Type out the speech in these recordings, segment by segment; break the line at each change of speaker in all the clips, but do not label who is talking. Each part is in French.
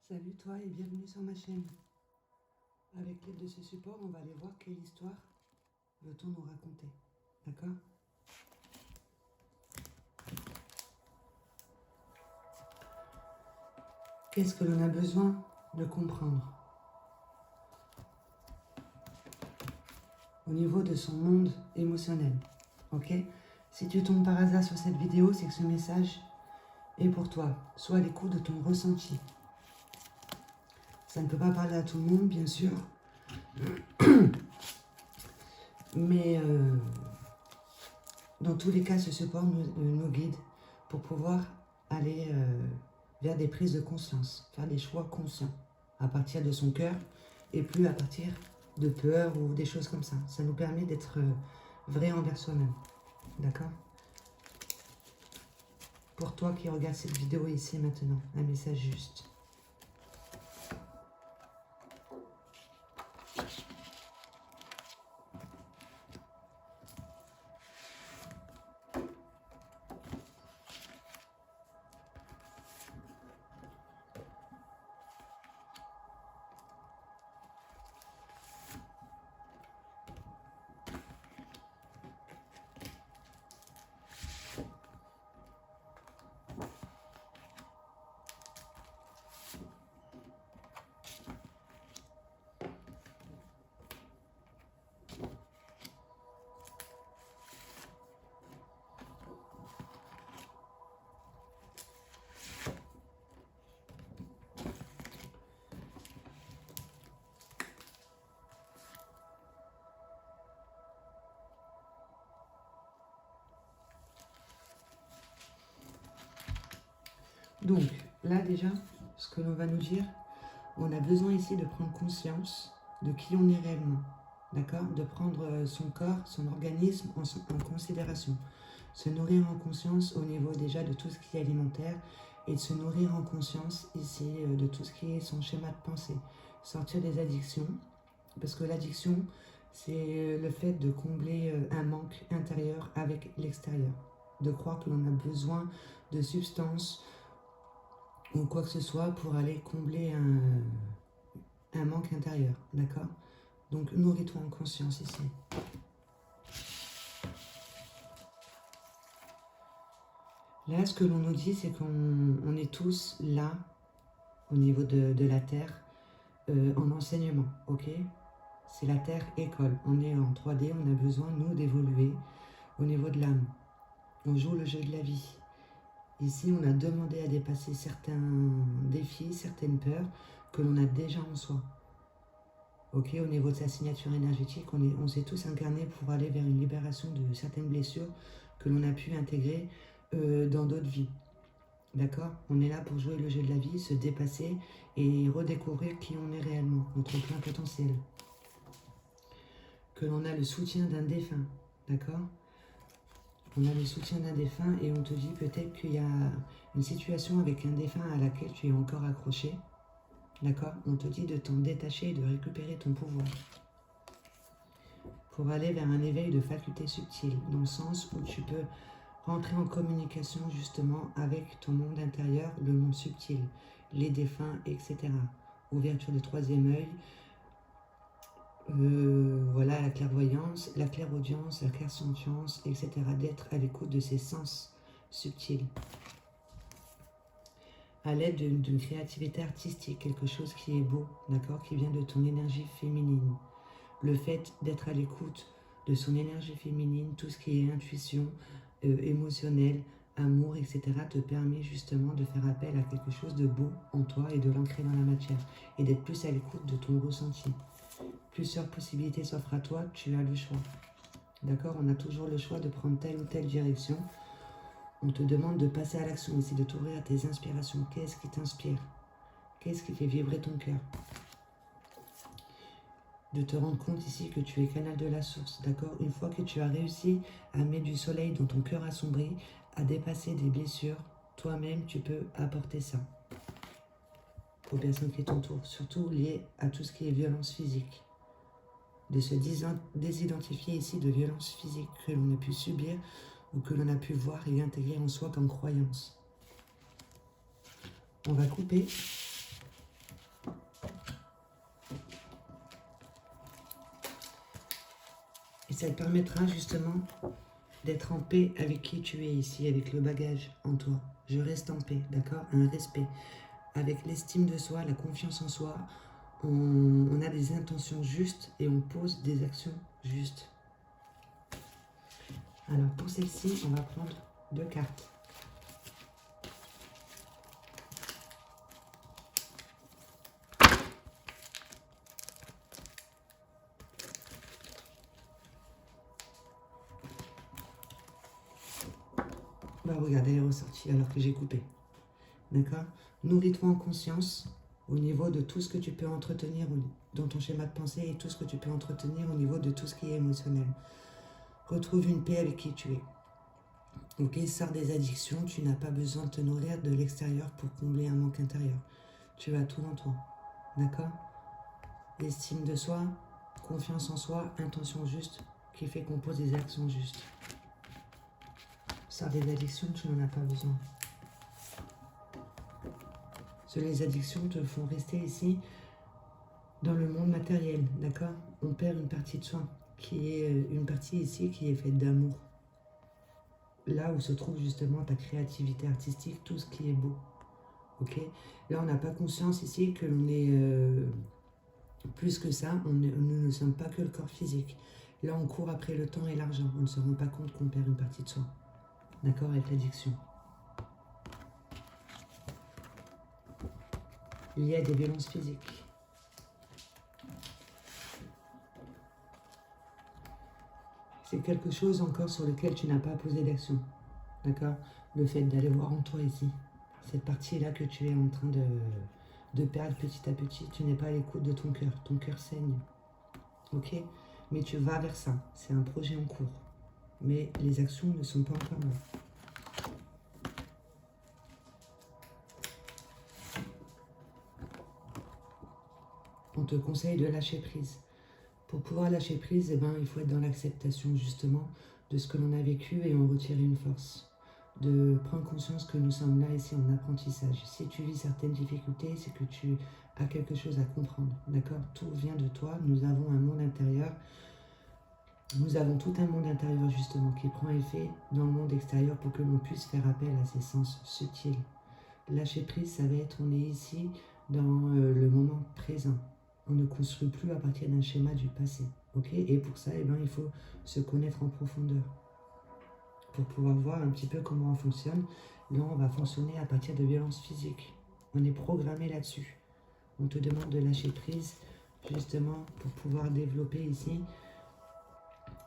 Salut toi et bienvenue sur ma chaîne. Avec l'aide de ce support, on va aller voir quelle histoire veut-on nous raconter. D'accord? Qu'est-ce que l'on a besoin de comprendre au niveau de son monde émotionnel? Ok? Si tu tombes par hasard sur cette vidéo, c'est que ce message est pour toi. Sois à l'écoute de ton ressenti. Ça ne peut pas parler à tout le monde, bien sûr. Mais dans tous les cas, ce support nous guide pour pouvoir aller vers des prises de conscience, faire des choix conscients à partir de son cœur et plus à partir de peur ou des choses comme ça. Ça nous permet d'être vrai envers soi-même. D'accord? Pour toi qui regardes cette vidéo ici maintenant, un message juste. Donc, là déjà, ce que l'on va nous dire, on a besoin ici de prendre conscience de qui on est réellement. D'accord? De prendre son corps, son organisme en considération. Se nourrir en conscience au niveau déjà de tout ce qui est alimentaire et de se nourrir en conscience ici de tout ce qui est son schéma de pensée. Sortir des addictions, parce que l'addiction, c'est le fait de combler un manque intérieur avec l'extérieur. De croire que l'on a besoin de substances ou quoi que ce soit pour aller combler un manque intérieur. D'accord? Donc nourris-toi en conscience ici. Là, ce que l'on nous dit, c'est qu'on est tous là, au niveau de la Terre, en enseignement, ok? C'est la Terre école. On est en 3D, on a besoin, nous, d'évoluer au niveau de l'âme. On joue le jeu de la vie. Ici, on a demandé à dépasser certains défis, certaines peurs que l'on a déjà en soi. Ok, au niveau de sa signature énergétique, on s'est tous incarnés pour aller vers une libération de certaines blessures que l'on a pu intégrer dans d'autres vies. D'accord? On est là pour jouer le jeu de la vie, se dépasser et redécouvrir qui on est réellement, notre plein potentiel. Que l'on a le soutien d'un défunt. D'accord? On a le soutien d'un défunt et on te dit peut-être qu'il y a une situation avec un défunt à laquelle tu es encore accroché. D'accord? On te dit de t'en détacher et de récupérer ton pouvoir. Pour aller vers un éveil de facultés subtiles, dans le sens où tu peux rentrer en communication justement avec ton monde intérieur, le monde subtil, les défunts, etc. Ouverture du troisième œil, voilà, la clairvoyance, la clairaudience, la clairsentience, etc. D'être à l'écoute de ces sens subtils. À l'aide d'une créativité artistique, quelque chose qui est beau, d'accord, qui vient de ton énergie féminine. Le fait d'être à l'écoute de son énergie féminine, tout ce qui est intuition, émotionnel, amour, etc. te permet justement de faire appel à quelque chose de beau en toi et de l'ancrer dans la matière et d'être plus à l'écoute de ton ressenti. Plusieurs possibilités s'offrent à toi, tu as le choix. D'accord? On a toujours le choix de prendre telle ou telle direction. On te demande de passer à l'action ici, de t'ouvrir à tes inspirations. Qu'est-ce qui t'inspire? Qu'est-ce qui fait vibrer ton cœur? De te rendre compte ici que tu es canal de la source, d'accord? Une fois que tu as réussi à mettre du soleil dans ton cœur assombri, à dépasser des blessures, toi-même, tu peux apporter ça aux personnes qui t'entourent, surtout liées à tout ce qui est violence physique. De se désidentifier ici de violences physiques que l'on a pu subir ou que l'on a pu voir et intégrer en soi comme croyance. On va couper Et ça te permettra justement d'être en paix avec qui tu es ici, avec le bagage en toi. Je reste en paix, d'accord? Un respect. Avec l'estime de soi, la confiance en soi, on a des intentions justes et on pose des actions justes. Alors pour celle-ci, on va prendre 2 cartes. Bah regardez, elle est ressortie alors que j'ai coupé. D'accord? Nourris-toi en conscience au niveau de tout ce que tu peux entretenir dans ton schéma de pensée et tout ce que tu peux entretenir au niveau de tout ce qui est émotionnel. Retrouve une paix avec qui tu es. Ok, sors des addictions, tu n'as pas besoin de te nourrir de l'extérieur pour combler un manque intérieur. Tu as tout en toi. D'accord? Estime de soi, confiance en soi, intention juste qui fait qu'on pose des actions justes. Sors des addictions, tu n'en as pas besoin. Les addictions te font rester ici dans le monde matériel, d'accord? On perd une partie de soi, qui est une partie ici qui est faite d'amour. Là où se trouve justement ta créativité artistique, tout ce qui est beau. Ok? Là, on n'a pas conscience ici que l'on est plus que ça. Nous ne sommes pas que le corps physique. Là, on court après le temps et l'argent. On ne se rend pas compte qu'on perd une partie de soi. D'accord? Avec l'addiction. Il y a des violences physiques. C'est quelque chose encore sur lequel tu n'as pas posé d'action. D'accord? Le fait d'aller voir en toi ici. Cette partie-là que tu es en train de perdre petit à petit, tu n'es pas à l'écoute de ton cœur. Ton cœur saigne. Ok? Mais tu vas vers ça. C'est un projet en cours. Mais les actions ne sont pas encore là. On te conseille de lâcher prise. Pour pouvoir lâcher prise, eh ben, il faut être dans l'acceptation justement de ce que l'on a vécu et en retirer une force. De prendre conscience que nous sommes là ici en apprentissage. Si tu vis certaines difficultés, c'est que tu as quelque chose à comprendre. D'accord? Tout vient de toi. Nous avons un monde intérieur. Nous avons tout un monde intérieur justement qui prend effet dans le monde extérieur pour que l'on puisse faire appel à ces sens subtils. Lâcher prise, ça va être, on est ici dans le moment présent. On ne construit plus à partir d'un schéma du passé. Okay? Et pour ça, eh ben, il faut se connaître en profondeur. Pour pouvoir voir un petit peu comment on fonctionne. Là, on va fonctionner à partir de violences physiques. On est programmé là-dessus. On te demande de lâcher prise, justement, pour pouvoir développer ici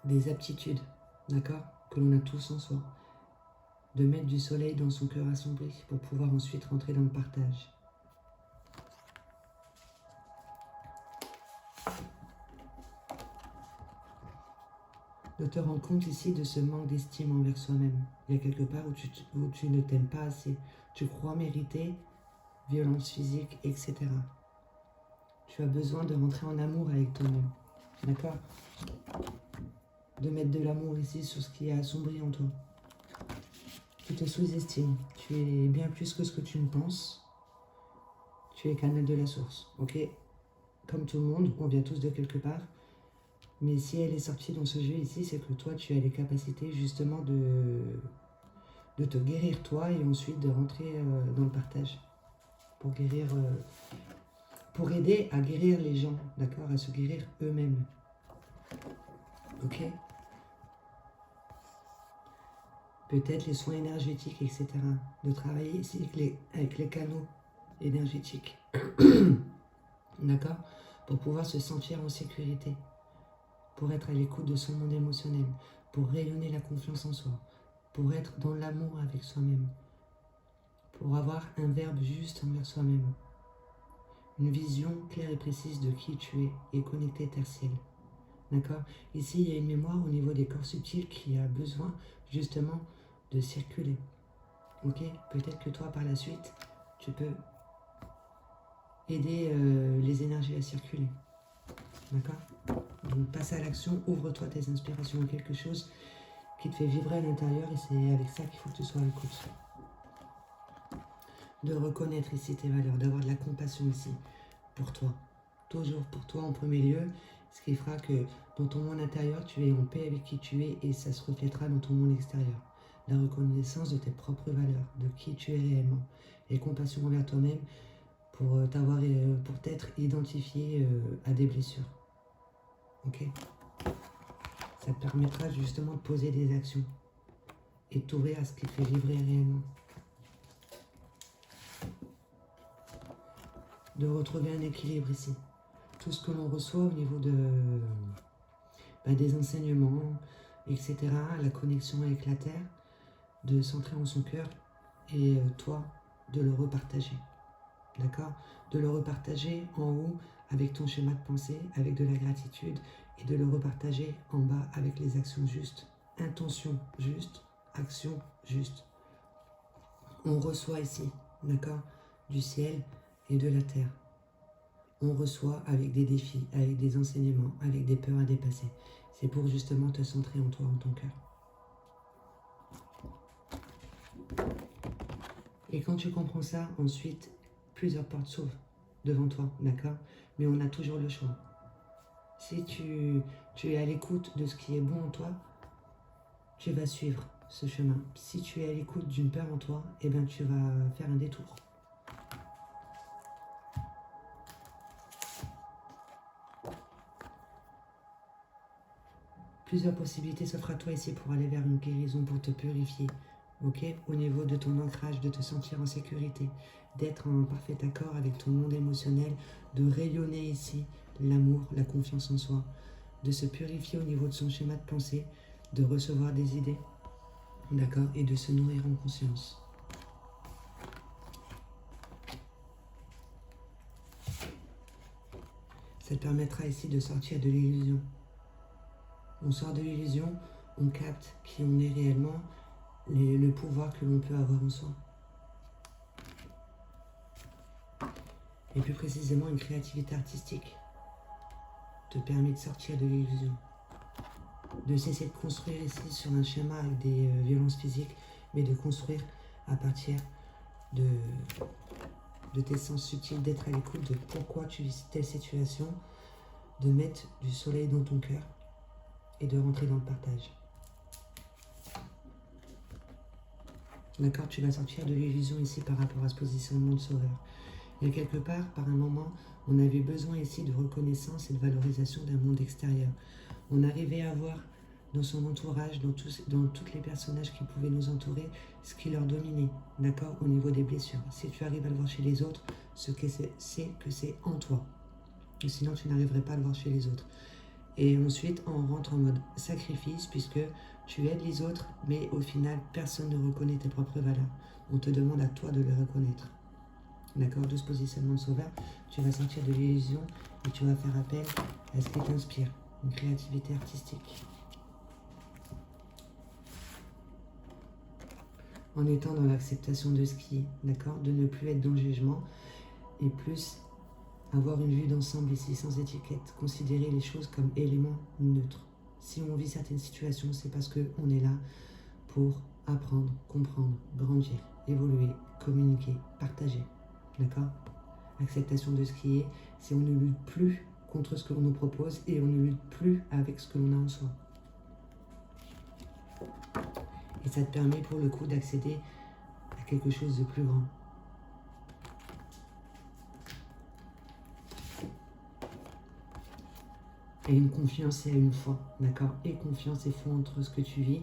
des aptitudes, d'accord? Que l'on a tous en soi. De mettre du soleil dans son cœur assombri pour pouvoir ensuite rentrer dans le partage. De te rendre compte ici de ce manque d'estime envers soi-même. Il y a quelque part où tu ne t'aimes pas assez. Tu crois mériter violence physique, etc. Tu as besoin de rentrer en amour avec toi-même. D'accord? De mettre de l'amour ici sur ce qui est assombri en toi. Tu te sous-estimes. Tu es bien plus que ce que tu ne penses. Tu es canal de la source. Ok? Comme tout le monde, on vient tous de quelque part. Mais si elle est sortie dans ce jeu ici, c'est que toi, tu as les capacités justement de te guérir toi et ensuite de rentrer dans le partage. Pour guérir, pour aider à guérir les gens, d'accord? À se guérir eux-mêmes. Ok? Peut-être les soins énergétiques, etc. De travailler ici avec les canaux énergétiques. D'accord? Pour pouvoir se sentir en sécurité. Pour être à l'écoute de son monde émotionnel. Pour rayonner la confiance en soi. Pour être dans l'amour avec soi-même. Pour avoir un verbe juste envers soi-même. Une vision claire et précise de qui tu es et connectée tertielle. D'accord? Ici, il y a une mémoire au niveau des corps subtils qui a besoin justement de circuler. Ok? Peut-être que toi, par la suite, tu peux aider les énergies à circuler. D'accord? Donc, passe à l'action, ouvre-toi tes inspirations à quelque chose qui te fait vibrer à l'intérieur et c'est avec ça qu'il faut que tu sois à l'écoute. De reconnaître ici tes valeurs, d'avoir de la compassion ici pour toi. Toujours pour toi en premier lieu. Ce qui fera que dans ton monde intérieur, tu es en paix avec qui tu es et ça se reflètera dans ton monde extérieur. La reconnaissance de tes propres valeurs, de qui tu es réellement. Et compassion envers toi-même pour t'être identifié à des blessures. Ok? Ça te permettra justement de poser des actions et de t'ouvrir à ce qui te fait vibrer réellement. De retrouver un équilibre ici. Tout ce que l'on reçoit au niveau des enseignements, etc., la connexion avec la Terre, de centrer en son cœur et toi, de le repartager. D'accord? De le repartager en haut avec ton schéma de pensée, avec de la gratitude, et de le repartager en bas avec les actions justes. Intention juste, action juste. On reçoit ici, d'accord, du ciel et de la terre. On reçoit avec des défis, avec des enseignements, avec des peurs à dépasser. C'est pour justement te centrer en toi, en ton cœur. Et quand tu comprends ça, ensuite, plusieurs portes s'ouvrent devant toi, d'accord? Mais on a toujours le choix. Si tu es à l'écoute de ce qui est bon en toi, tu vas suivre ce chemin. Si tu es à l'écoute d'une peur en toi, eh bien tu vas faire un détour. Plusieurs possibilités s'offrent à toi ici pour aller vers une guérison, pour te purifier. Ok, au niveau de ton ancrage, de te sentir en sécurité, d'être en parfait accord avec ton monde émotionnel, de rayonner ici l'amour, la confiance en soi, de se purifier au niveau de son schéma de pensée, de recevoir des idées, d'accord, et de se nourrir en conscience. Ça te permettra ici de sortir de l'illusion. On sort de l'illusion, on capte qui on est réellement, le pouvoir que l'on peut avoir en soi. Et plus précisément, une créativité artistique te permet de sortir de l'illusion. De cesser de construire ici sur un schéma avec des violences physiques, mais de construire à partir de tes sens subtils, d'être à l'écoute de pourquoi tu vis telle situation, de mettre du soleil dans ton cœur et de rentrer dans le partage. D'accord, tu vas sortir de l'illusion ici par rapport à ce positionnement de sauveur. Et quelque part, par un moment, on avait besoin ici de reconnaissance et de valorisation d'un monde extérieur. On arrivait à voir dans son entourage, dans tous les personnages qui pouvaient nous entourer, ce qui leur dominait, d'accord, au niveau des blessures. Si tu arrives à le voir chez les autres, c'est que c'est en toi. Sinon, tu n'arriverais pas à le voir chez les autres. Et ensuite, on rentre en mode sacrifice, puisque tu aides les autres, mais au final, personne ne reconnaît tes propres valeurs. On te demande à toi de les reconnaître. D'accord, de ce positionnement de sauveur, tu vas sortir de l'illusion et tu vas faire appel à ce qui t'inspire, une créativité artistique. En étant dans l'acceptation de ce qui est, d'accord, de ne plus être dans le jugement et plus avoir une vue d'ensemble ici, sans étiquette, considérer les choses comme éléments neutres. Si on vit certaines situations, c'est parce qu'on est là pour apprendre, comprendre, grandir, évoluer, communiquer, partager. D'accord? Acceptation de ce qui est, c'est on ne lutte plus contre ce que l'on nous propose et on ne lutte plus avec ce que l'on a en soi. Et ça te permet pour le coup d'accéder à quelque chose de plus grand. Et une confiance et une foi, d'accord? Et confiance et foi entre ce que tu vis,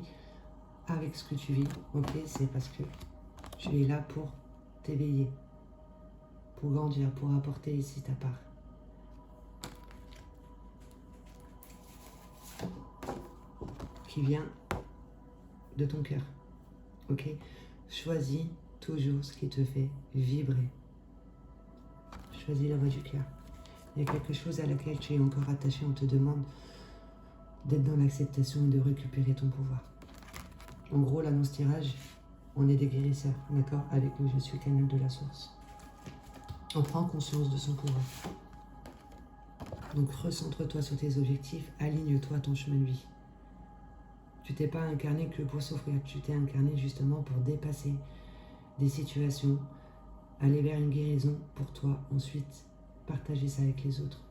avec ce que tu vis, ok? C'est parce que tu es là pour t'éveiller, pour grandir, pour apporter ici ta part. Qui vient de ton cœur, ok? Choisis toujours ce qui te fait vibrer. Choisis la voie du cœur. Il y a quelque chose à laquelle tu es encore attaché, on te demande d'être dans l'acceptation et de récupérer ton pouvoir. En gros, l'annonce-tirage, on est des guérisseurs, d'accord? Avec nous, je suis canal de la source. On prend conscience de son pouvoir. Donc, recentre-toi sur tes objectifs, aligne-toi à ton chemin de vie. Tu t'es pas incarné que pour souffrir, tu t'es incarné justement pour dépasser des situations, aller vers une guérison pour toi, ensuite partager ça avec les autres.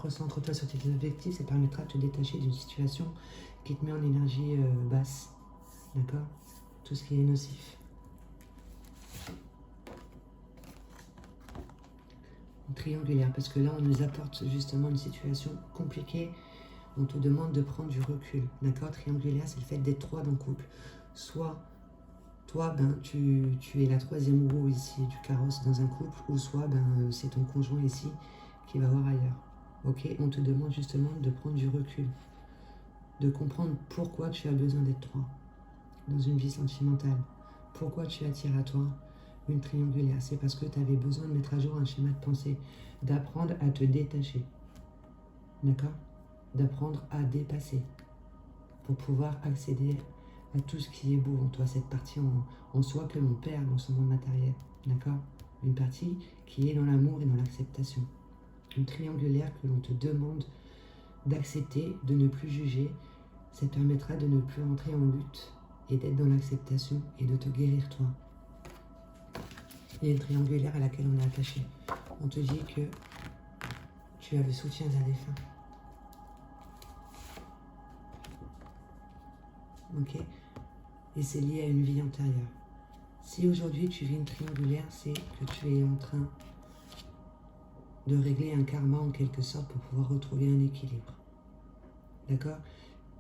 recentre-toi sur tes objectifs, ça permettra de te détacher d'une situation qui te met en énergie basse. D'accord? Tout ce qui est nocif. Triangulaire, parce que là, on nous apporte justement une situation compliquée. On te demande de prendre du recul. D'accord? Triangulaire, c'est le fait d'être trois dans le couple. Soit toi, tu es la troisième roue ici du carrosse dans un couple, ou soit c'est ton conjoint ici qui va voir ailleurs. Ok? On te demande justement de prendre du recul, de comprendre pourquoi tu as besoin d'être trois dans une vie sentimentale. Pourquoi tu attires à toi une triangulaire? C'est parce que tu avais besoin de mettre à jour un schéma de pensée, d'apprendre à te détacher. D'accord? D'apprendre à dépasser pour pouvoir accéder à tout ce qui est beau en toi, cette partie en soi que l'on perd dans ce monde matériel. D'accord? Une partie qui est dans l'amour et dans l'acceptation. Une triangulaire que l'on te demande d'accepter, de ne plus juger. Ça te permettra de ne plus entrer en lutte et d'être dans l'acceptation et de te guérir toi. Il y a une triangulaire à laquelle on est attaché. On te dit que tu as le soutien d'un défunt. Ok? Et c'est lié à une vie antérieure. Si aujourd'hui tu vis une triangulaire, c'est que tu es en train de régler un karma en quelque sorte pour pouvoir retrouver un équilibre. D'accord?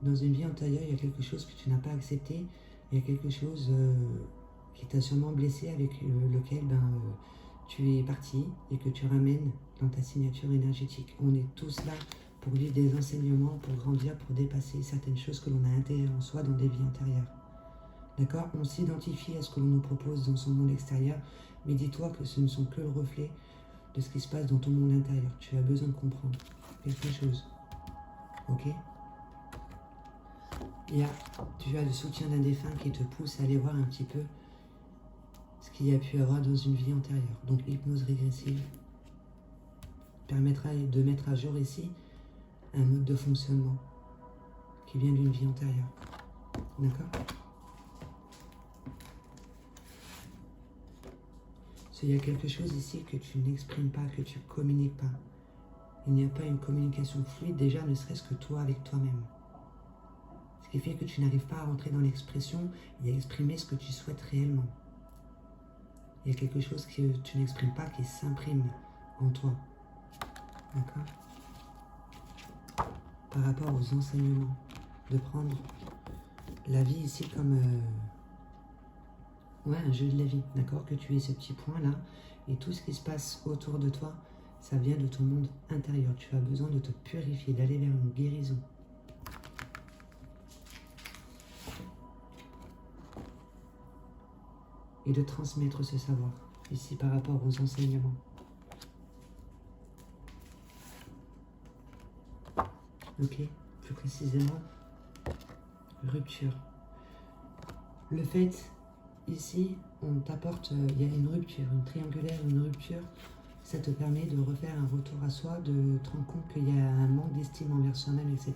Dans une vie antérieure, il y a quelque chose que tu n'as pas accepté, il y a quelque chose qui t'a sûrement blessé avec lequel tu es parti et que tu ramènes dans ta signature énergétique. On est tous là pour vivre des enseignements, pour grandir, pour dépasser certaines choses que l'on a intérieures en soi dans des vies antérieures. D'accord? On s'identifie à ce que l'on nous propose dans son monde extérieur, mais dis-toi que ce ne sont que le reflet de ce qui se passe dans ton monde intérieur. Tu as besoin de comprendre quelque chose. Ok? Tu as le soutien d'un défunt qui te pousse à aller voir un petit peu ce qu'il y a pu avoir dans une vie antérieure. Donc l'hypnose régressive permettra de mettre à jour ici un mode de fonctionnement qui vient d'une vie antérieure. D'accord? Il y a quelque chose ici que tu n'exprimes pas, que tu ne communiques pas. Il n'y a pas une communication fluide, déjà ne serait-ce que toi avec toi-même. Ce qui fait que tu n'arrives pas à rentrer dans l'expression et à exprimer ce que tu souhaites réellement. Il y a quelque chose que tu n'exprimes pas qui s'imprime en toi. D'accord? Par rapport aux enseignements, de prendre la vie ici comme un jeu de la vie. D'accord? Que tu aies ce petit point-là et tout ce qui se passe autour de toi, ça vient de ton monde intérieur. Tu as besoin de te purifier, d'aller vers une guérison. Et de transmettre ce savoir, ici par rapport aux enseignements. Ok, plus précisément, rupture. Le fait, ici, on t'apporte, il y a une rupture, une triangulaire, une rupture, ça te permet de refaire un retour à soi, de te rendre compte qu'il y a un manque d'estime envers soi-même, etc.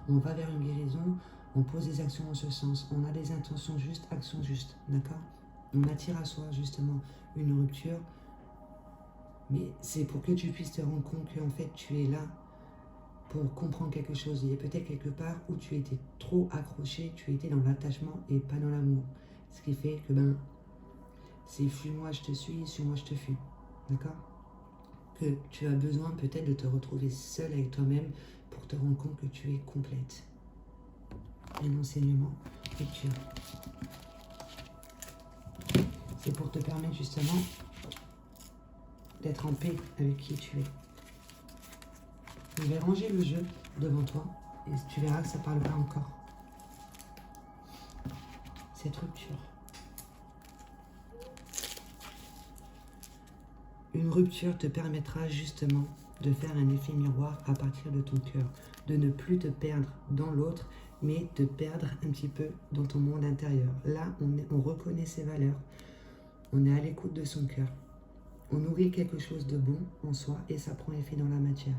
On va vers une guérison, on pose des actions en ce sens, on a des intentions justes, actions justes, d'accord? On attire à soi justement une rupture, mais c'est pour que tu puisses te rendre compte qu'en fait tu es là pour comprendre quelque chose. Il y a peut-être quelque part où tu étais trop accroché, tu étais dans l'attachement et pas dans l'amour. Ce qui fait que c'est fuis-moi je te suis-moi je te fuis. D'accord? Que tu as besoin peut-être de te retrouver seul avec toi-même pour te rendre compte que tu es complète. Un enseignement, rupture. C'est pour te permettre justement d'être en paix avec qui tu es. Je vais ranger le jeu devant toi et tu verras que ça parlera encore. Cette rupture. Une rupture te permettra justement de faire un effet miroir à partir de ton cœur, de ne plus te perdre dans l'autre, mais te perdre un petit peu dans ton monde intérieur. Là, on reconnaît ses valeurs, on est à l'écoute de son cœur. On nourrit quelque chose de bon en soi et ça prend effet dans la matière.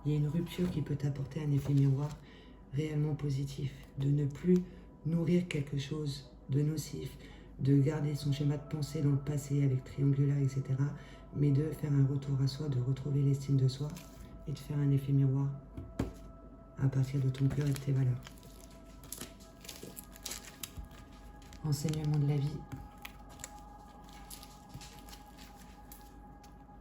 Il y a une rupture qui peut t'apporter un effet miroir réellement positif, de ne plus nourrir quelque chose de nocif, de garder son schéma de pensée dans le passé avec triangulaire, etc., mais de faire un retour à soi, de retrouver l'estime de soi et de faire un effet miroir à partir de ton cœur et de tes valeurs. Enseignement de la vie.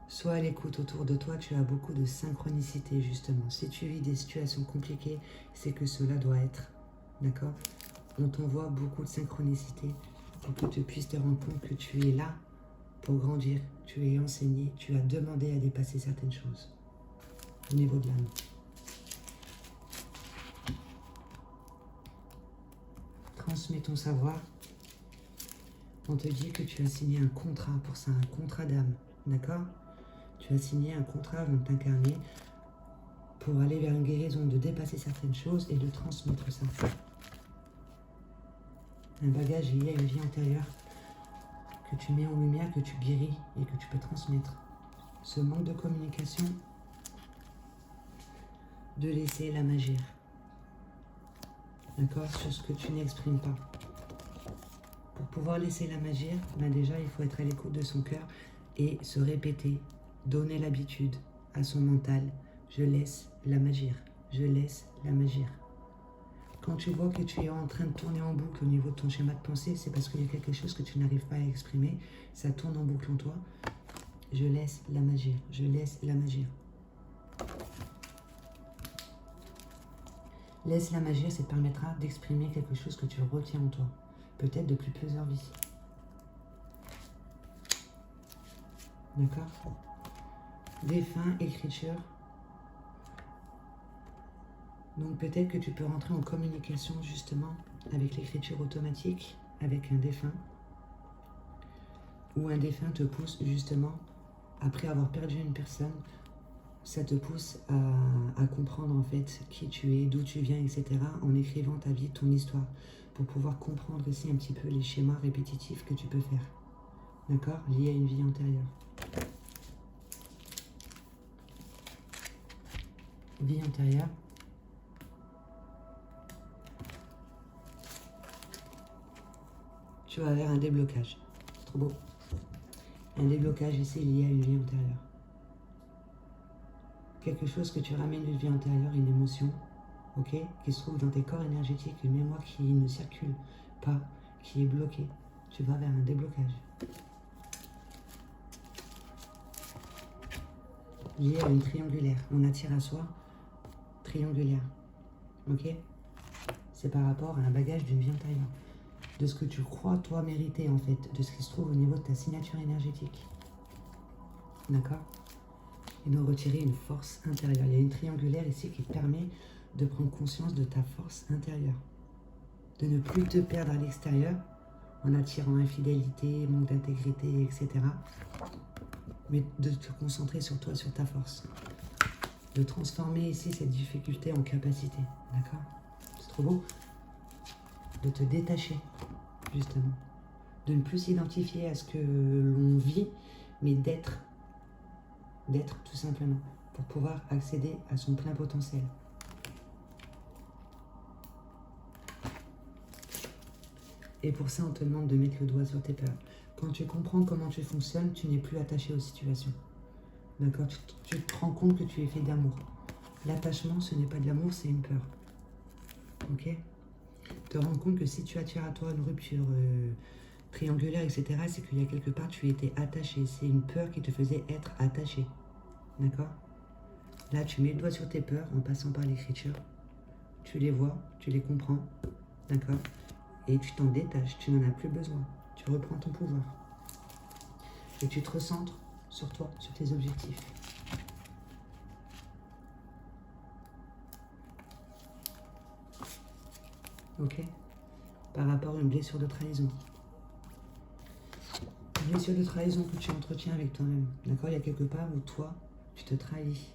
Sois à l'écoute autour de toi, tu as beaucoup de synchronicité justement. Si tu vis des situations compliquées, c'est que cela doit être. D'accord? On t'envoie beaucoup de synchronicité pour que tu puisses te rendre compte que tu es là pour grandir, tu es enseigné, tu as demandé à dépasser certaines choses au niveau de l'âme. Transmets ton savoir. On te dit que tu as signé un contrat pour ça, un contrat d'âme, d'accord? Tu as signé un contrat avant de t'incarner pour aller vers une guérison, de dépasser certaines choses et de transmettre ça. Un bagage lié à une vie antérieure que tu mets en lumière, que tu guéris et que tu peux transmettre. Ce manque de communication, de laisser la magie. D'accord? Sur ce que tu n'exprimes pas. Pour pouvoir laisser la magie, ben déjà il faut être à l'écoute de son cœur et se répéter, donner l'habitude à son mental. Je laisse la magie. Je laisse la magie. Quand tu vois que tu es en train de tourner en boucle au niveau de ton schéma de pensée, c'est parce qu'il y a quelque chose que tu n'arrives pas à exprimer. Ça tourne en boucle en toi. Je laisse la magie. Je laisse la magie. Laisse la magie, ça te permettra d'exprimer quelque chose que tu retiens en toi. Peut-être depuis plusieurs vies. D'accord? Défunt, écriture. Donc peut-être que tu peux rentrer en communication justement avec l'écriture automatique, avec un défunt. Ou un défunt te pousse justement, après avoir perdu une personne, ça te pousse à comprendre en fait qui tu es, d'où tu viens, etc. en écrivant ta vie, ton histoire, pour pouvoir comprendre aussi un petit peu les schémas répétitifs que tu peux faire. D'accord? Liés à une vie antérieure. Vie antérieure. Tu vas vers un déblocage. C'est trop beau. Un déblocage ici lié à une vie antérieure. Quelque chose que tu ramènes d'une vie antérieure, une émotion, ok, qui se trouve dans tes corps énergétiques, une mémoire qui ne circule pas, qui est bloquée. Tu vas vers un déblocage. Lié à une triangulaire. On attire à soi triangulaire. Ok? C'est par rapport à un bagage d'une vie antérieure. De ce que tu crois, toi, mériter, en fait. De ce qui se trouve au niveau de ta signature énergétique. D'accord? Et de retirer une force intérieure. Il y a une triangulaire ici qui te permet de prendre conscience de ta force intérieure. De ne plus te perdre à l'extérieur en attirant infidélité, manque d'intégrité, etc. Mais de te concentrer sur toi, sur ta force. De transformer ici cette difficulté en capacité. D'accord? C'est trop beau. De te détacher, justement. De ne plus s'identifier à ce que l'on vit, mais d'être. D'être, tout simplement. Pour pouvoir accéder à son plein potentiel. Et pour ça, on te demande de mettre le doigt sur tes peurs. Quand tu comprends comment tu fonctionnes, tu n'es plus attaché aux situations. D'accord? Tu te rends compte que tu es fait d'amour. L'attachement, ce n'est pas de l'amour, c'est une peur. Ok? Te rendre compte que si tu attires à toi une rupture triangulaire, etc., c'est qu'il y a quelque part, tu étais attaché. C'est une peur qui te faisait être attaché. D'accord? Là, tu mets le doigt sur tes peurs en passant par l'écriture. Tu les vois, tu les comprends. D'accord? Et tu t'en détaches, tu n'en as plus besoin. Tu reprends ton pouvoir. Et tu te recentres sur toi, sur tes objectifs. Ok? Par rapport à une blessure de trahison. Une blessure de trahison que tu entretiens avec toi-même. D'accord? Il y a quelque part où toi, tu te trahis.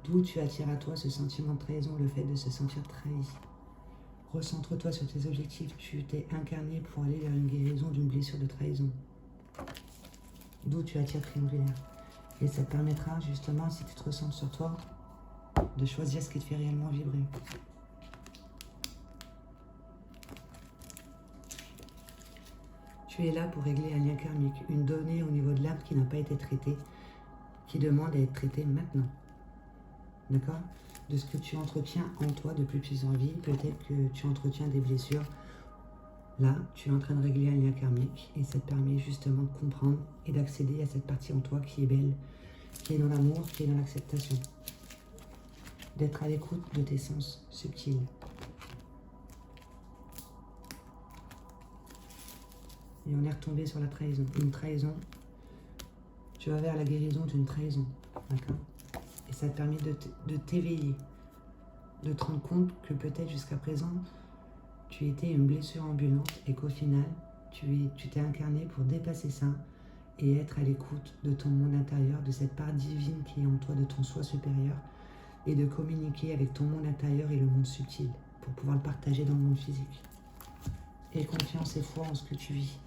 D'où tu attires à toi ce sentiment de trahison, le fait de se sentir trahi. Recentre-toi sur tes objectifs. Tu t'es incarné pour aller vers une guérison d'une blessure de trahison. D'où tu attires triangulaire. Et ça te permettra justement, si tu te recentres sur toi, de choisir ce qui te fait réellement vibrer. Tu es là pour régler un lien karmique, une donnée au niveau de l'âme qui n'a pas été traitée, qui demande à être traitée maintenant. d'accord? De ce que tu entretiens en toi depuis plusieurs vies. Peut-être que tu entretiens des blessures. Là, tu es en train de régler un lien karmique et ça te permet justement de comprendre et d'accéder à cette partie en toi qui est belle, qui est dans l'amour, qui est dans l'acceptation. D'être à l'écoute de tes sens subtils. Et on est retombé sur la trahison. Une trahison, tu vas vers la guérison d'une trahison, d'accord? Et ça te permet de t'éveiller, de te rendre compte que peut-être jusqu'à présent, tu étais une blessure ambulante et qu'au final, tu t'es incarné pour dépasser ça et être à l'écoute de ton monde intérieur, de cette part divine qui est en toi, de ton soi supérieur, et de communiquer avec ton monde intérieur et le monde subtil pour pouvoir le partager dans le monde physique. Et confiance et foi en ce que tu vis.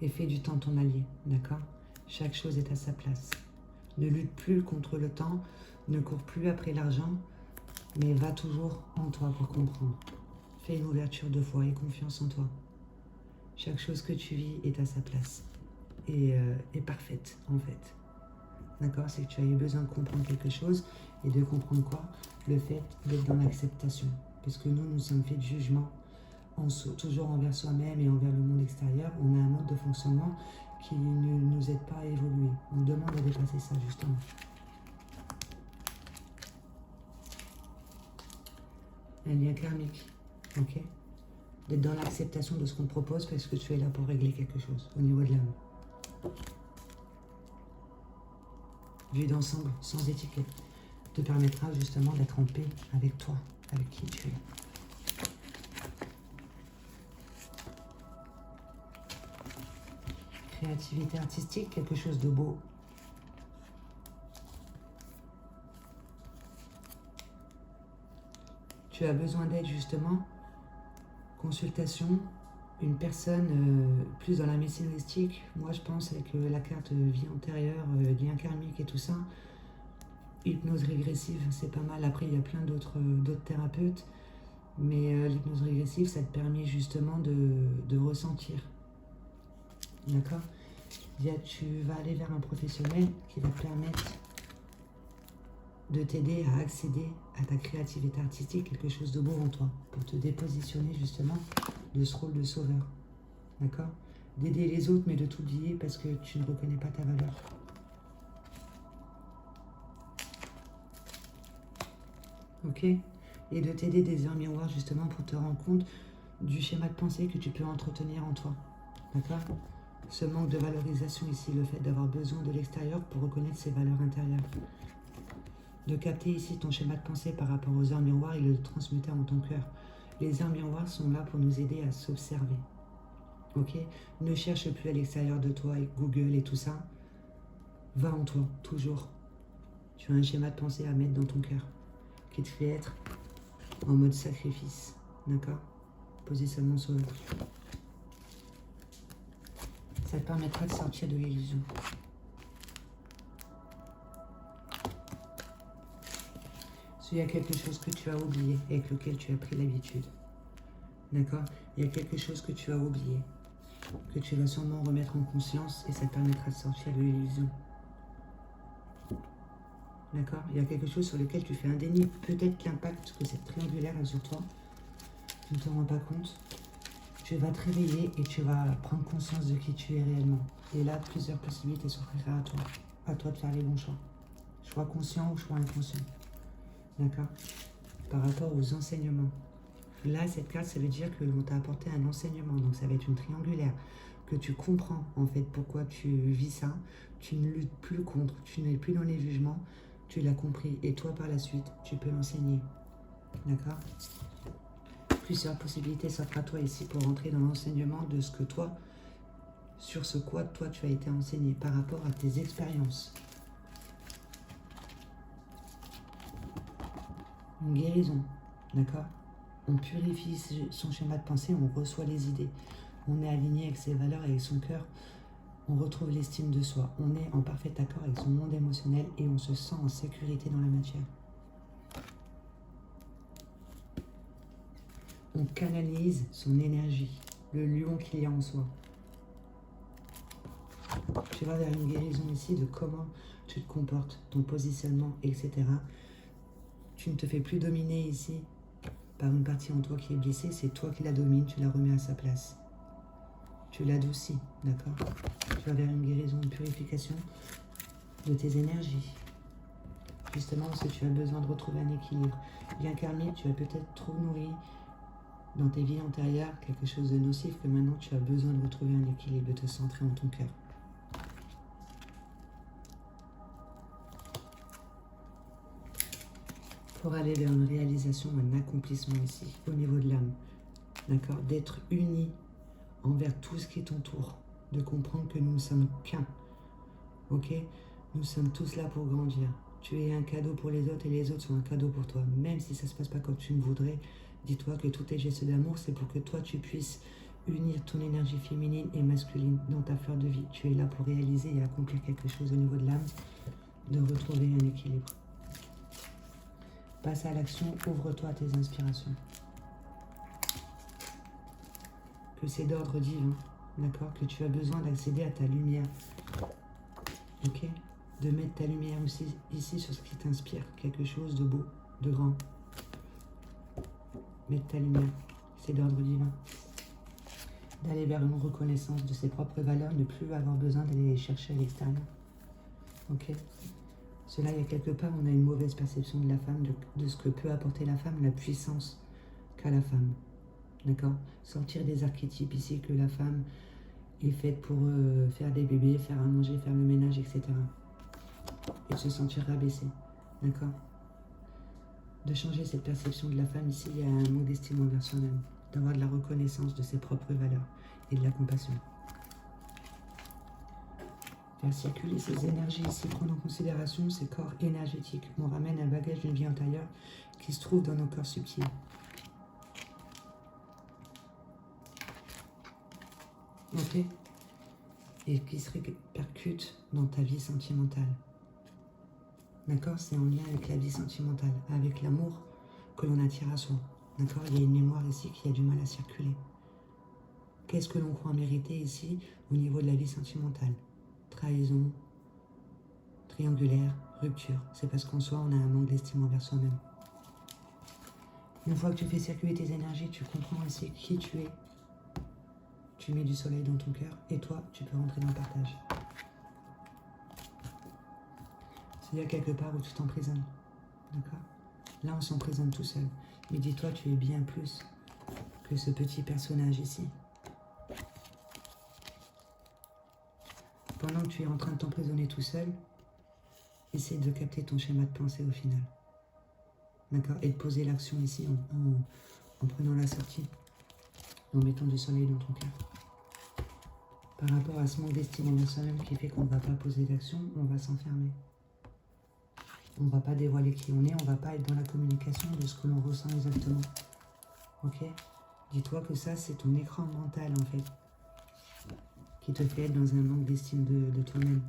Et fais du temps ton allié, d'accord? Chaque chose est à sa place. Ne lutte plus contre le temps, ne cours plus après l'argent, mais va toujours en toi pour comprendre. Fais une ouverture de foi et confiance en toi. Chaque chose que tu vis est à sa place et est parfaite en fait. D'accord? C'est que tu as eu besoin de comprendre quelque chose et de comprendre quoi? Le fait d'être dans l'acceptation. Puisque nous sommes faits de jugement, toujours envers soi-même et envers le monde extérieur. On a un mode de fonctionnement qui ne nous aide pas à évoluer. On demande à dépasser ça justement. Un lien karmique, ok? D'être dans l'acceptation de ce qu'on te propose parce que tu es là pour régler quelque chose au niveau de l'âme. Vue d'ensemble, sans étiquette, te permettra justement d'être en paix avec toi, avec qui tu es. Créativité artistique, quelque chose de beau. Tu as besoin d'aide justement, consultation, une personne plus dans la médecine holistique. Moi je pense avec la carte vie antérieure, lien karmique et tout ça. Hypnose régressive, c'est pas mal. Après il y a plein d'autres thérapeutes. Mais l'hypnose régressive, ça te permet justement de ressentir. D'accord? Tu vas aller vers un professionnel qui va te permettre de t'aider à accéder à ta créativité artistique, quelque chose de beau en toi, pour te dépositionner justement de ce rôle de sauveur. D'accord? D'aider les autres, mais de t'oublier parce que tu ne reconnais pas ta valeur. Ok? Et de t'aider des heures miroirs justement pour te rendre compte du schéma de pensée que tu peux entretenir en toi. D'accord? Ce manque de valorisation ici, le fait d'avoir besoin de l'extérieur pour reconnaître ses valeurs intérieures. De capter ici ton schéma de pensée par rapport aux heures miroirs et le transmuter en ton cœur. Les heures miroirs sont là pour nous aider à s'observer. Ok? Ne cherche plus à l'extérieur de toi avec Google et tout ça. Va en toi, toujours. Tu as un schéma de pensée à mettre dans ton cœur qui te fait être en mode sacrifice. D'accord? Positionnement sauveur. Ça te permettra de sortir de l'illusion. Il y a quelque chose que tu as oublié et avec lequel tu as pris l'habitude. D'accord? Il y a quelque chose que tu as oublié, que tu vas sûrement remettre en conscience et ça te permettra de sortir de l'illusion. D'accord? Il y a quelque chose sur lequel tu fais un déni. Peut-être l'impact que cette triangulaire a sur toi, tu ne te rends pas compte. Tu vas te réveiller et tu vas prendre conscience de qui tu es réellement. Et là, plusieurs possibilités s'offriront à toi. À toi de faire les bons choix. Choix conscient ou choix inconscient. D'accord? Par rapport aux enseignements. Là, cette carte, ça veut dire que l'on t'a apporté un enseignement. Donc, ça va être une triangulaire. Que tu comprends, en fait, pourquoi tu vis ça. Tu ne luttes plus contre. Tu n'es plus dans les jugements. Tu l'as compris. Et toi, par la suite, tu peux l'enseigner. D'accord? Plusieurs possibilités s'offrent à toi ici pour rentrer dans l'enseignement de ce que toi, sur ce quoi toi, tu as été enseigné par rapport à tes expériences. Une guérison, d'accord? On purifie son schéma de pensée, on reçoit les idées. On est aligné avec ses valeurs et avec son cœur. On retrouve l'estime de soi. On est en parfait accord avec son monde émotionnel et on se sent en sécurité dans la matière. On canalise son énergie, le lion qu'il y a en soi. Tu vas vers une guérison ici de comment tu te comportes, ton positionnement, etc. Tu ne te fais plus dominer ici par une partie en toi qui est blessée, c'est toi qui la domines, tu la remets à sa place. Tu l'adoucis, d'accord? Tu vas vers une guérison, une purification de tes énergies. Justement parce que tu as besoin de retrouver un équilibre. Bien karmique, tu as peut-être trop nourri dans tes vies antérieures quelque chose de nocif que maintenant tu as besoin de retrouver un équilibre, de te centrer en ton cœur. Pour aller vers une réalisation, un accomplissement ici, au niveau de l'âme. D'accord? D'être unis envers tout ce qui t'entoure. De comprendre que nous ne sommes qu'un. Ok? Nous sommes tous là pour grandir. Tu es un cadeau pour les autres et les autres sont un cadeau pour toi. Même si ça ne se passe pas comme tu ne voudrais, dis-toi que tous tes gestes d'amour, c'est pour que toi tu puisses unir ton énergie féminine et masculine dans ta fleur de vie. Tu es là pour réaliser et accomplir quelque chose au niveau de l'âme, de retrouver un équilibre. Passe à l'action, ouvre-toi à tes inspirations. Que c'est d'ordre divin, d'accord? Que tu as besoin d'accéder à ta lumière, ok? De mettre ta lumière aussi ici sur ce qui t'inspire, quelque chose de beau, de grand. Mettre ta lumière, c'est d'ordre divin. D'aller vers une reconnaissance de ses propres valeurs, ne plus avoir besoin d'aller les chercher à l'extérieur. Ok? Cela, il y a quelque part, on a une mauvaise perception de la femme, de ce que peut apporter la femme, la puissance qu'a la femme. D'accord? Sortir des archétypes ici que la femme est faite pour faire des bébés, faire à manger, faire le ménage, etc. Et se sentir rabaissée. D'accord? De changer cette perception de la femme ici, il y a un manque d'estime envers soi-même. D'avoir de la reconnaissance de ses propres valeurs et de la compassion. Faire circuler ces énergies ici, prendre en considération ces corps énergétiques. On ramène un bagage d'une vie antérieure qui se trouve dans nos corps subtils. Ok? Et qui se répercute dans ta vie sentimentale. D'accord? C'est en lien avec la vie sentimentale, avec l'amour que l'on attire à soi. D'accord? Il y a une mémoire ici qui a du mal à circuler. Qu'est-ce que l'on croit mériter ici au niveau de la vie sentimentale? Trahison, triangulaire, rupture. C'est parce qu'en soi, on a un manque d'estime envers soi-même. Une fois que tu fais circuler tes énergies, tu comprends aussi qui tu es. Tu mets du soleil dans ton cœur et toi, tu peux rentrer dans le partage. C'est-à-dire quelque part où tu t'emprisonnes. D'accord? Là, on s'emprisonne tout seul. Mais dis-toi, tu es bien plus que ce petit personnage ici. Pendant que tu es en train de t'emprisonner tout seul, essaie de capter ton schéma de pensée au final. D'accord? Et de poser l'action ici en prenant la sortie, en mettant du soleil dans ton cœur. Par rapport à ce manque d'estime envers soi-même qui fait qu'on ne va pas poser d'action, on va s'enfermer. On ne va pas dévoiler qui on est, on ne va pas être dans la communication de ce que l'on ressent exactement. Ok? Dis-toi que ça, c'est ton écran mental en fait, qui te fait être dans un manque d'estime de toi-même.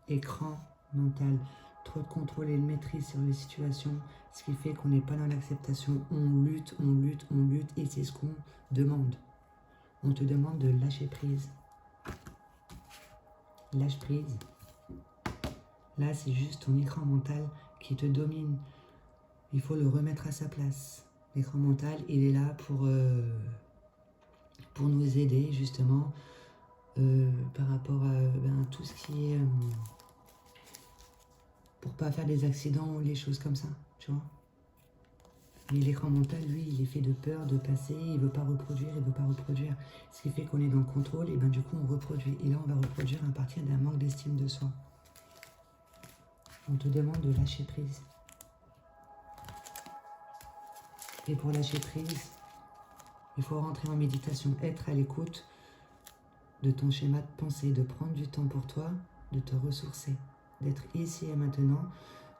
Écran mental. Trop de contrôle et de maîtrise sur les situations, ce qui fait qu'on n'est pas dans l'acceptation. On lutte, on lutte, on lutte, et c'est ce qu'on demande. On te demande de lâcher prise. Lâche prise. Là, c'est juste ton écran mental qui te domine. Il faut le remettre à sa place. L'écran mental, il est là pour nous aider, justement, par rapport à tout ce qui est... pour pas faire des accidents ou les choses comme ça, tu vois. Mais l'écran mental, lui, il est fait de peur, de passer, il veut pas reproduire, il veut pas reproduire. Ce qui fait qu'on est dans le contrôle, et du coup, on reproduit. Et là, on va reproduire à partir d'un manque d'estime de soi. On te demande de lâcher prise. Et pour lâcher prise, il faut rentrer en méditation, être à l'écoute de ton schéma de pensée, de prendre du temps pour toi, de te ressourcer, d'être ici et maintenant,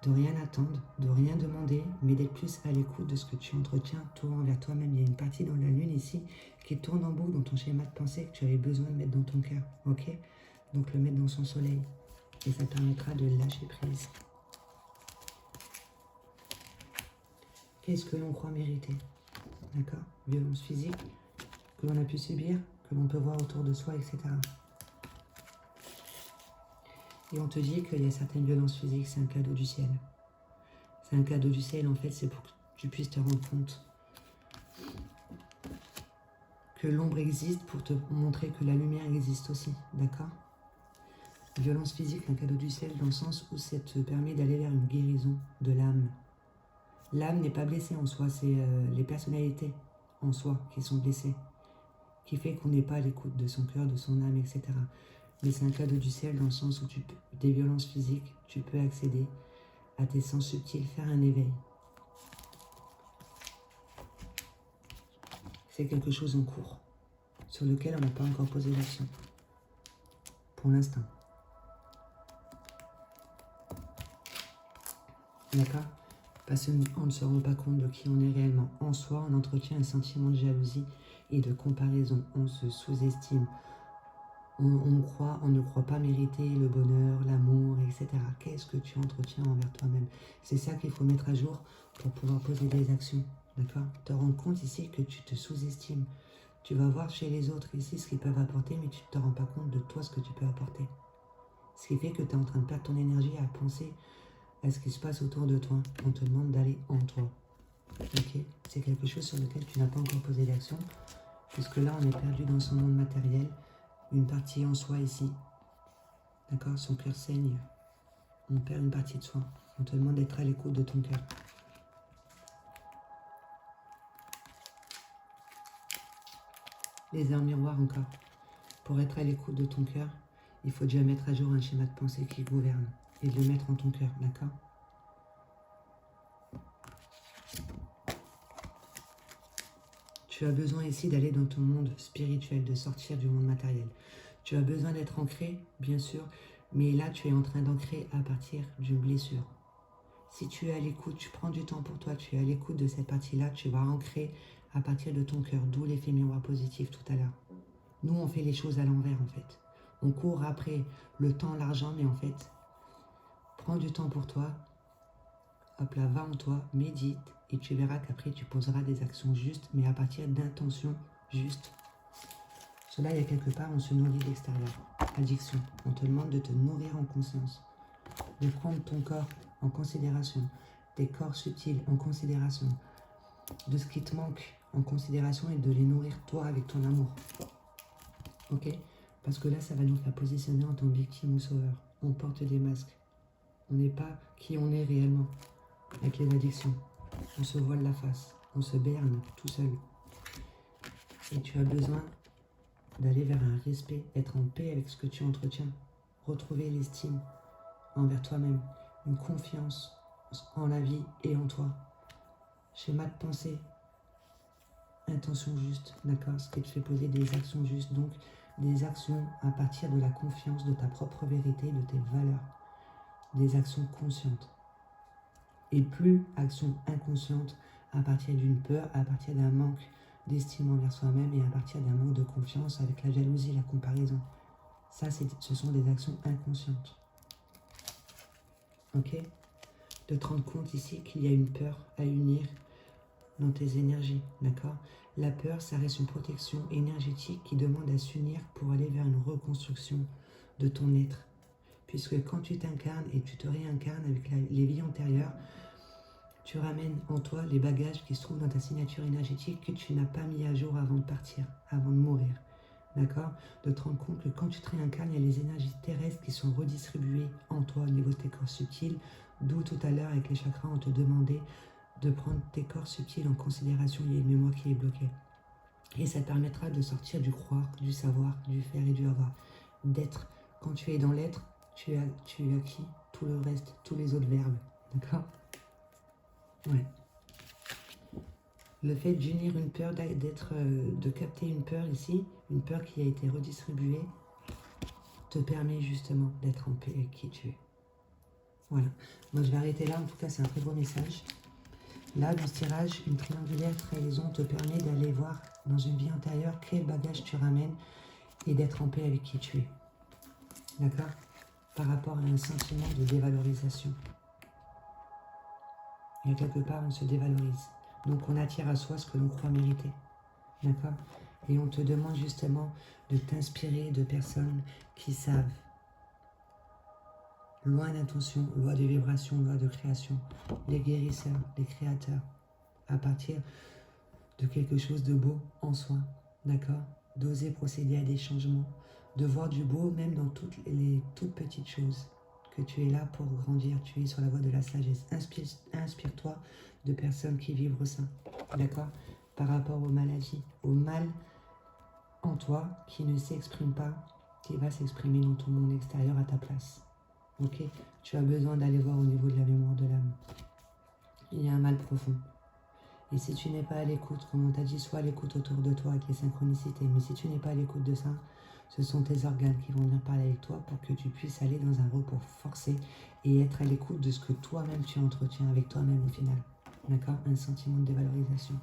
de rien attendre, de rien demander, mais d'être plus à l'écoute de ce que tu entretiens toi envers toi-même. Il y a une partie dans la lune ici qui tourne en boucle dans ton schéma de pensée que tu avais besoin de mettre dans ton cœur, ok? Donc le mettre dans son soleil, et ça te permettra de lâcher prise. Qu'est-ce que l'on croit mériter? D'accord? Violence physique que l'on a pu subir, que l'on peut voir autour de soi, etc. Et on te dit qu'il y a certaines violences physiques, c'est un cadeau du ciel. C'est un cadeau du ciel, en fait, c'est pour que tu puisses te rendre compte que l'ombre existe pour te montrer que la lumière existe aussi, d'accord? Violence physique, un cadeau du ciel dans le sens où ça te permet d'aller vers une guérison de l'âme. L'âme n'est pas blessée en soi, c'est les personnalités en soi qui sont blessées, qui fait qu'on n'est pas à l'écoute de son cœur, de son âme, etc. Mais c'est un cadeau du ciel dans le sens où des violences physiques, tu peux accéder à tes sens subtils, faire un éveil. C'est quelque chose en cours, sur lequel on n'a pas encore posé l'action, pour l'instant. D'accord? Parce qu'on ne se rend pas compte de qui on est réellement. En soi, on entretient un sentiment de jalousie et de comparaison. On se sous-estime. On ne croit pas mériter le bonheur, l'amour, etc. Qu'est-ce que tu entretiens envers toi-même? C'est ça qu'il faut mettre à jour pour pouvoir poser des actions. D'accord? Te rendre compte ici que tu te sous-estimes. Tu vas voir chez les autres ici ce qu'ils peuvent apporter, mais tu ne te rends pas compte de toi ce que tu peux apporter. Ce qui fait que tu es en train de perdre ton énergie à penser à ce qui se passe autour de toi. On te demande d'aller en toi. Ok? C'est quelque chose sur lequel tu n'as pas encore posé d'action, puisque là on est perdu dans son monde matériel, une partie en soi ici. D'accord? Son cœur saigne. On perd une partie de soi. On te demande d'être à l'écoute de ton cœur. Les heures miroirs encore. Pour être à l'écoute de ton cœur, il faut déjà mettre à jour un schéma de pensée qui gouverne et de le mettre en ton cœur, d'accord? Tu as besoin ici d'aller dans ton monde spirituel, de sortir du monde matériel. Tu as besoin d'être ancré, bien sûr, mais là tu es en train d'ancrer à partir d'une blessure. Si tu es à l'écoute, tu prends du temps pour toi, tu es à l'écoute de cette partie-là, tu vas ancrer à partir de ton cœur, d'où l'effet miroir positif tout à l'heure. Nous, on fait les choses à l'envers, en fait. On court après le temps, l'argent, mais en fait, prends du temps pour toi. Hop là, va en toi, médite, et tu verras qu'après, tu poseras des actions justes, mais à partir d'intentions justes. Cela, il y a quelque part, on se nourrit de l'extérieur. Addiction. On te demande de te nourrir en conscience, de prendre ton corps en considération, tes corps subtils en considération, de ce qui te manque en considération et de les nourrir toi avec ton amour. Ok? Parce que là, ça va nous faire positionner en tant que victime ou sauveur. On porte des masques. On n'est pas qui on est réellement avec les addictions. On se voile la face. On se berne tout seul. Et tu as besoin d'aller vers un respect, être en paix avec ce que tu entretiens. Retrouver l'estime envers toi-même. Une confiance en la vie et en toi. Schéma de pensée. Intention juste, d'accord? Ce qui te fait poser des actions justes. Donc, des actions à partir de la confiance, de ta propre vérité, de tes valeurs. Des actions conscientes. Et plus actions inconscientes à partir d'une peur, à partir d'un manque d'estime envers soi-même et à partir d'un manque de confiance avec la jalousie, la comparaison. Ça, ce sont des actions inconscientes. Ok? De te rendre compte ici qu'il y a une peur à unir dans tes énergies, d'accord? La peur, ça reste une protection énergétique qui demande à s'unir pour aller vers une reconstruction de ton être. Puisque quand tu t'incarnes et tu te réincarnes avec les vies antérieures, tu ramènes en toi les bagages qui se trouvent dans ta signature énergétique que tu n'as pas mis à jour avant de partir, avant de mourir. D'accord? De te rendre compte que quand tu te réincarnes, il y a les énergies terrestres qui sont redistribuées en toi au niveau de tes corps subtils, d'où tout à l'heure avec les chakras on te demandait de prendre tes corps subtils en considération, il y a une mémoire qui est bloquée. Et ça te permettra de sortir du croire, du savoir, du faire et du avoir. D'être. Quand tu es dans l'être, tu as acquis tout le reste, tous les autres verbes. D'accord? Ouais. Le fait d'unir une peur, de capter une peur ici, une peur qui a été redistribuée, te permet justement d'être en paix avec qui tu es. Voilà. Moi, je vais arrêter là. En tout cas, c'est un très beau message. Là, dans ce tirage, une triangulaire trahison te permet d'aller voir dans une vie antérieure quel bagage tu ramènes et d'être en paix avec qui tu es. D'accord? Par rapport à un sentiment de dévalorisation. Et quelque part, on se dévalorise. Donc, on attire à soi ce que l'on croit mériter. D'accord? Et on te demande justement de t'inspirer de personnes qui savent Loi d'intention, loi de vibration, loi de création. Les guérisseurs, les créateurs, à partir de quelque chose de beau en soi, d'accord? D'oser procéder à des changements, de voir du beau même dans toutes les toutes petites choses, que tu es là pour grandir, tu es sur la voie de la sagesse. Inspire-toi de personnes qui vibrent ça, d'accord? Par rapport aux maladies, au mal en toi qui ne s'exprime pas, qui va s'exprimer dans ton monde extérieur à ta place. Ok? Tu as besoin d'aller voir au niveau de la mémoire de l'âme. Il y a un mal profond. Et si tu n'es pas à l'écoute, comme on t'a dit, sois à l'écoute autour de toi avec les synchronicités. Mais si tu n'es pas à l'écoute de ça, ce sont tes organes qui vont venir parler avec toi pour que tu puisses aller dans un repos forcé et être à l'écoute de ce que toi-même tu entretiens avec toi-même au final. D'accord? Un sentiment de dévalorisation.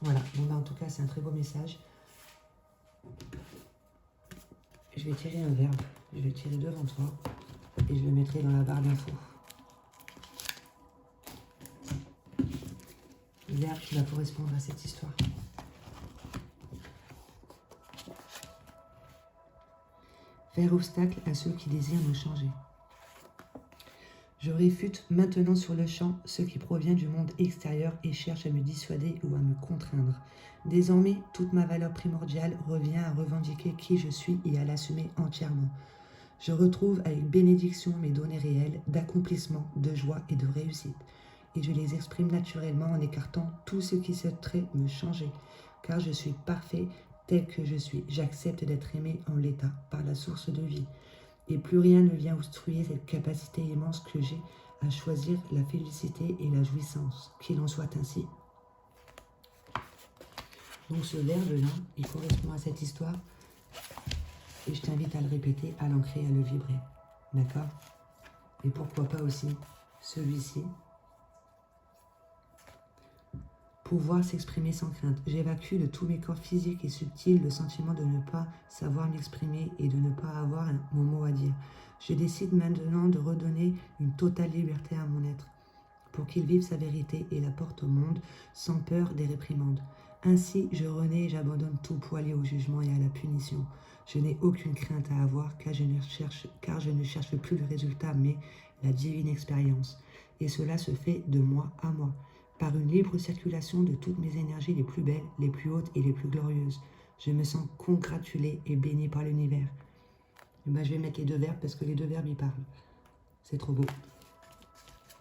Voilà. Bon, bah, en tout cas, c'est un très beau message. Je vais tirer un verbe. Je vais le tirer devant toi et je le mettrai dans la barre d'infos. Verbe qui va correspondre à cette histoire. Faire obstacle à ceux qui désirent me changer. Je réfute maintenant sur le champ ce qui provient du monde extérieur et cherche à me dissuader ou à me contraindre. Désormais, toute ma valeur primordiale revient à revendiquer qui je suis et à l'assumer entièrement. Je retrouve avec bénédiction mes données réelles d'accomplissement, de joie et de réussite. Et je les exprime naturellement en écartant tout ce qui souhaiterait me changer, car je suis parfait tel que je suis. J'accepte d'être aimé en l'état par la source de vie. Et plus rien ne vient obstruer cette capacité immense que j'ai à choisir la félicité et la jouissance. Qu'il en soit ainsi. Donc ce verbe-là, il correspond à cette histoire. Et je t'invite à le répéter, à l'ancrer, à le vibrer. D'accord? Et pourquoi pas aussi celui-ci. Pouvoir s'exprimer sans crainte. J'évacue de tous mes corps physiques et subtils le sentiment de ne pas savoir m'exprimer et de ne pas avoir mon mot à dire. Je décide maintenant de redonner une totale liberté à mon être pour qu'il vive sa vérité et la porte au monde sans peur des réprimandes. Ainsi, je renais et j'abandonne tout pour aller au jugement et à la punition. Je n'ai aucune crainte à avoir car je ne cherche plus le résultat mais la divine expérience. Et cela se fait de moi à moi, par une libre circulation de toutes mes énergies les plus belles, les plus hautes et les plus glorieuses. Je me sens congratulé et béni par l'univers. Ben, je vais mettre les deux verbes parce que les deux verbes y parlent. C'est trop beau.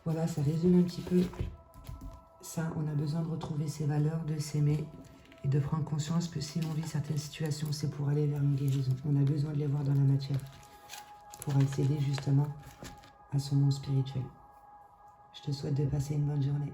Voilà, ça résume un petit peu ça. On a besoin de retrouver ses valeurs, de s'aimer et de prendre conscience que si on vit certaines situations, c'est pour aller vers une guérison. On a besoin de les voir dans la matière pour accéder justement à son monde spirituel. Je te souhaite de passer une bonne journée.